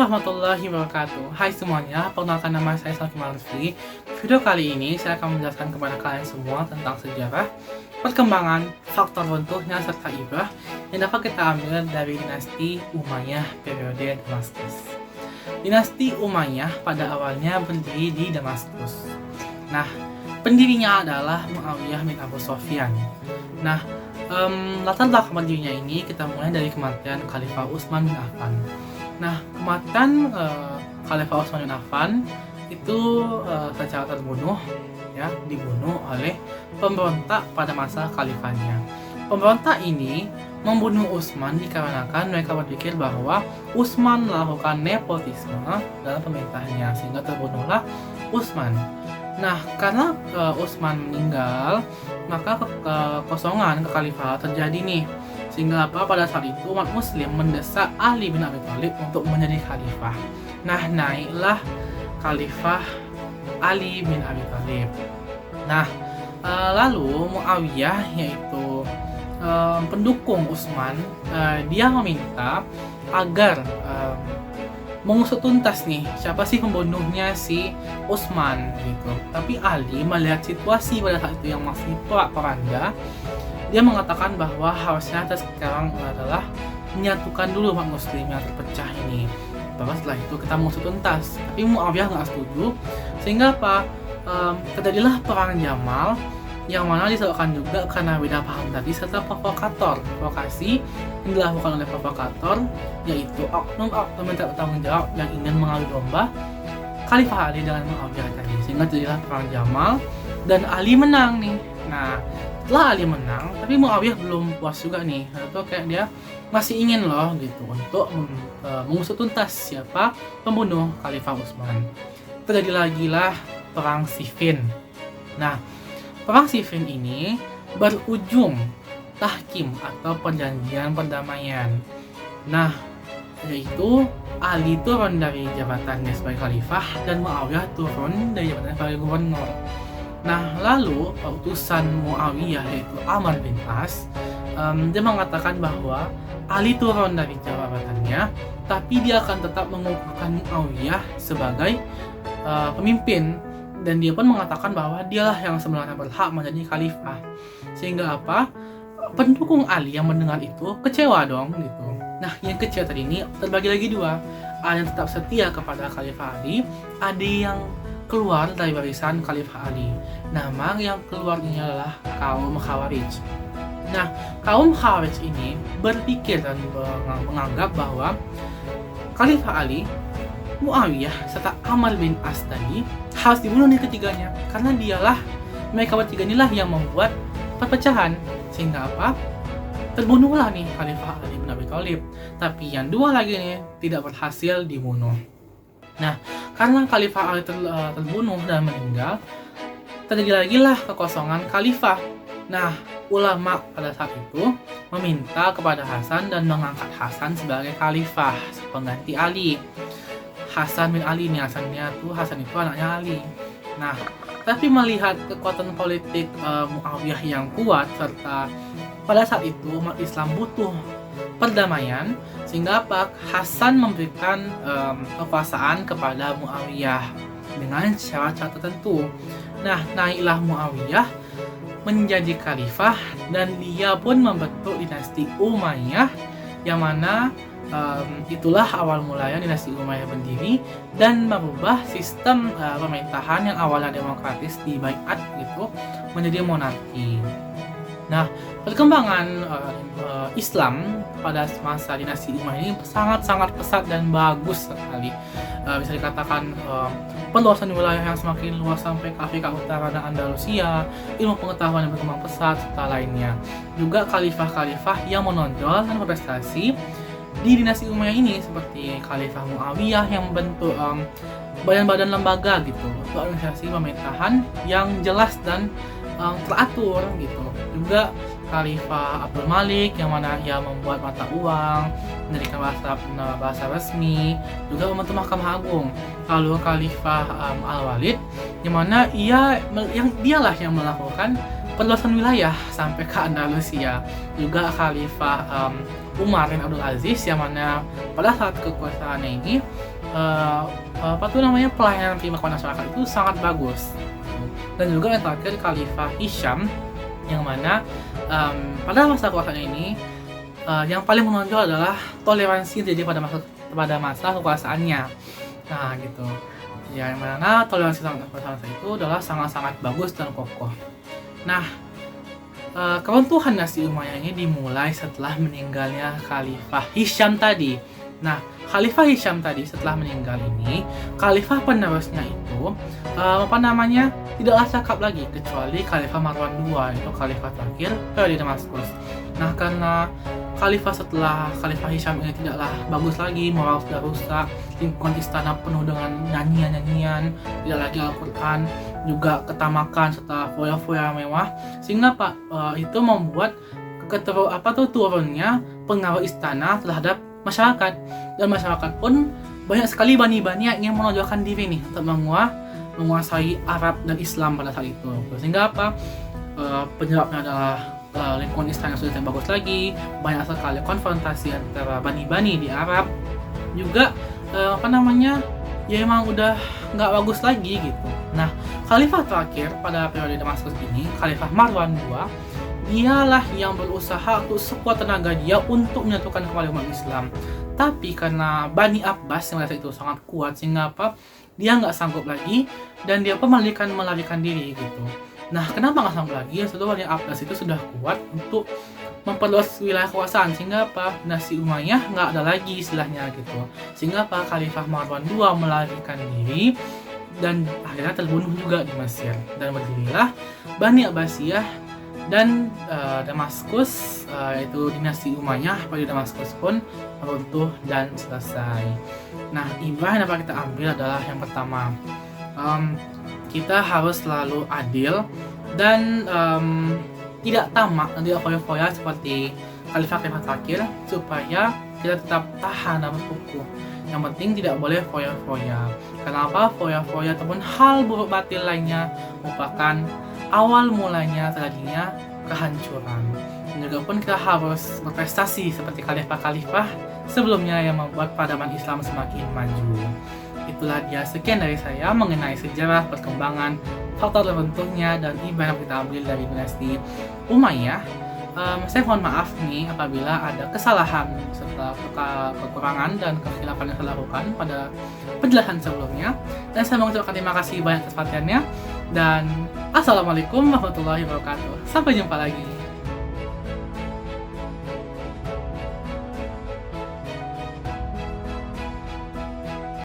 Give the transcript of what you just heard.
warahmatullahi wabarakatuh. Hai semuanya, perkenalkan nama saya Salkim Lutfi. Video kali ini saya akan menjelaskan kepada kalian semua tentang sejarah, perkembangan, faktor runtuhnya, serta ibrah yang dapat kita ambil dari dinasti Umayyah periode Damaskus. Dinasti Umayyah pada awalnya berdiri di Damaskus. Nah, pendirinya adalah Muawiyah bin Abu Sufyan. Nah, latar belakang berdirinya ini kita mulai dari kematian Khalifah Utsman bin Affan. Nah, kematian Khalifah Utsman bin Affan itu secara terbunuh, dibunuh oleh pemberontak pada masa khalifahnya. Pemberontak ini membunuh Utsman dikarenakan mereka berpikir bahwa Utsman melakukan nepotisme dalam pemerintahnya, sehingga terbunuhlah Utsman. Nah, karena Utsman meninggal, maka kekosongan kekhalifahan terjadi nih. Sehingga pada saat itu umat muslim mendesak Ali bin Abi Thalib untuk menjadi khalifah. Nah, naiklah khalifah Ali bin Abi Thalib. Nah, lalu Muawiyah, yaitu pendukung Utsman, dia meminta agar mengusut tuntas nih siapa sih pembunuhnya si Utsman gitu. Tapi Ali melihat situasi pada saat itu yang masih porak-poranda, dia mengatakan bahwa harusnya sekarang adalah menyatukan dulu umat muslim yang terpecah ini. Bahwa setelah itu kita mengusut tuntas. Tapi Muawiyah nggak setuju, sehingga terjadilah perang Jamal, yang mana disebabkan juga karena beda paham tadi serta provokasi yang dilakukan oleh provokator, yaitu oknum-oknum yang tak bertanggung jawab yang ingin mengadu domba Khalifah Ali dengan Muawiyah tadi, sehingga terjadilah perang Jamal dan Ali menang nih. Nah, setelah Ali menang, tapi Muawiyah belum puas juga nih, atau kayak dia masih ingin loh gitu untuk mengusut tuntas siapa pembunuh Khalifah Utsman. Terjadi lagi lah perang Siffin. Nah, perang Siffin ini berujung tahkim atau perjanjian perdamaian. Nah, yaitu Ali turun dari jabatannya sebagai khalifah dan Muawiyah turun dari jabatannya sebagai gubernur. Nah, lalu utusan Muawiyah, yaitu Amr bin As, dia mengatakan bahwa Ali turun dari jabatannya, tapi dia akan tetap mengukuhkan Muawiyah sebagai pemimpin, dan dia pun mengatakan bahwa dialah yang sebenarnya berhak menjadi khalifah. Sehingga pendukung Ali yang mendengar itu kecewa dong gitu. Nah, yang kecewa tadi ini terbagi lagi dua. Ada yang tetap setia kepada Khalifah Ali, ada yang keluar dari barisan Khalifah Ali. Nama yang keluar ini adalah kaum Khawarij. Nah, kaum Khawarij ini berpikir dan menganggap bahwa Khalifah Ali, Muawiyah, serta Amr bin As tadi harus dibunuh nih ketiganya, karena mereka bertiga inilah yang membuat perpecahan. Sehingga terbunuhlah nih Khalifah Ali bin Abi Thalib. Tapi yang dua lagi nih tidak berhasil dibunuh. Nah, karena Khalifah Ali terbunuh dan meninggal, terjadi lagi lah kekosongan khalifah. Nah, ulama pada saat itu meminta kepada Hasan dan mengangkat Hasan sebagai khalifah pengganti Ali. Hasan bin Ali nih, Hasan itu anaknya Ali. Nah, tapi melihat kekuatan politik Muawiyah yang kuat, serta pada saat itu umat Islam butuh perdamaian, sehingga Hasan memberikan kekuasaan kepada Muawiyah dengan syarat-syarat tertentu. Nah, naiklah Muawiyah menjadi khalifah, dan dia pun membentuk dinasti Umayyah, yang mana itulah awal mulanya dinasti Umayyah berdiri dan merubah sistem pemerintahan yang awalnya demokratis di baiat gitu menjadi monarki. Nah, perkembangan Islam pada masa dinasti Umayyah ini sangat-sangat pesat dan bagus sekali. Bisa dikatakan peluasan wilayah yang semakin luas sampai ke Afrika Utara dan Andalusia, ilmu pengetahuan yang berkembang pesat, serta lainnya. Juga khalifah-khalifah yang menonjol dan berprestasi di dinasti Umayyah ini, seperti Khalifah Muawiyah yang membentuk badan-badan lembaga gitu untuk organisasi pemerintahan yang jelas dan teratur gitu. Juga Khalifah Abdul Malik yang mana ia membuat mata uang, mendirikan bahasa resmi, juga membentuk Mahkamah Agung. Lalu Khalifah Al-Walid yang mana dialah yang melakukan perluasan wilayah sampai ke Andalusia. Juga Khalifah Umar bin Abdul Aziz yang mana pada saat kekuasaannya ini pelayanan prima kepada masyarakat itu sangat bagus. Dan juga yang terakhir Khalifah Hisham yang mana pada masa kekuasaannya ini yang paling menonjol adalah toleransi jadi pada masa kekuasaannya. Nah gitu. Ya, yang mana toleransi sama itu adalah sangat-sangat bagus dan kokoh. Nah, keruntuhan dinasti Umayyah ini dimulai setelah meninggalnya Khalifah Hisham tadi. Nah, Khalifah Hisham tadi setelah meninggal ini, Khalifah penerusnya itu tidaklah cakap lagi kecuali Khalifah Marwan II, itu Khalifah terakhir periode Damaskus. Nah, karena Khalifah setelah Khalifah Hisham ini tidaklah bagus lagi, moral sudah rusak, lingkungan istana penuh dengan nyanyian-nyanyian, tidak lagi Al-Quran, juga ketamakan serta foya-foya mewah, sehingga itu membuat turunnya pengaruh istana terhadap masyarakat, dan masyarakat pun banyak sekali bani-bani yang ingin menonjolkan diri nih untuk menguasai Arab dan Islam pada saat itu, sehingga penyebabnya adalah lingkungan istana sudah tidak bagus lagi, banyak sekali konfrontasi antara bani-bani di Arab, juga ya emang udah nggak bagus lagi gitu. Nah, Khalifah terakhir pada periode Damaskus ini, Khalifah Marwan II, dialah yang berusaha untuk sekuat tenaga dia untuk menyatukan kembali umat Islam. Tapi karena Bani Abbas yang pada saat itu sangat kuat, sehingga dia nggak sanggup lagi dan dia pun melarikan diri gitu. Nah, kenapa nggak sanggup lagi? Setelah Bani Abbas itu sudah kuat untuk memperluas wilayah kekuasaan, sehingga dinasti Umayyah nggak ada lagi istilahnya gitu. Sehingga Khalifah Marwan II melarikan diri dan akhirnya terbunuh juga di Mesir, dan berdirilah Bani Abbasiyah dan Damaskus, yaitu dinasti Umayyah pada Damaskus pun runtuh dan selesai. Nah, ibrah yang dapat kita ambil adalah yang pertama, kita harus selalu adil dan tidak tamak dan tidak foya-foya seperti Khalifah terakhir, supaya kita tetap tahan dan berkukuh. Yang penting tidak boleh foya-foya. Kenapa? Foya-foya ataupun hal buruk batil lainnya merupakan awal mulanya terjadinya kehancuran. Dan juga pun kita harus berprestasi seperti khalifah-khalifah sebelumnya yang membuat peradaban Islam semakin maju. Itulah dia, sekian dari saya mengenai sejarah perkembangan, faktor terbentuknya, dan ibrah yang kita ambil dari dinasti Umayyah. Saya mohon maaf nih apabila ada kesalahan serta kekurangan dan kekhilafan yang saya lakukan pada penjelasan sebelumnya, dan saya mengucapkan terima kasih banyak atas perhatiannya, dan assalamualaikum warahmatullahi wabarakatuh. Sampai jumpa lagi.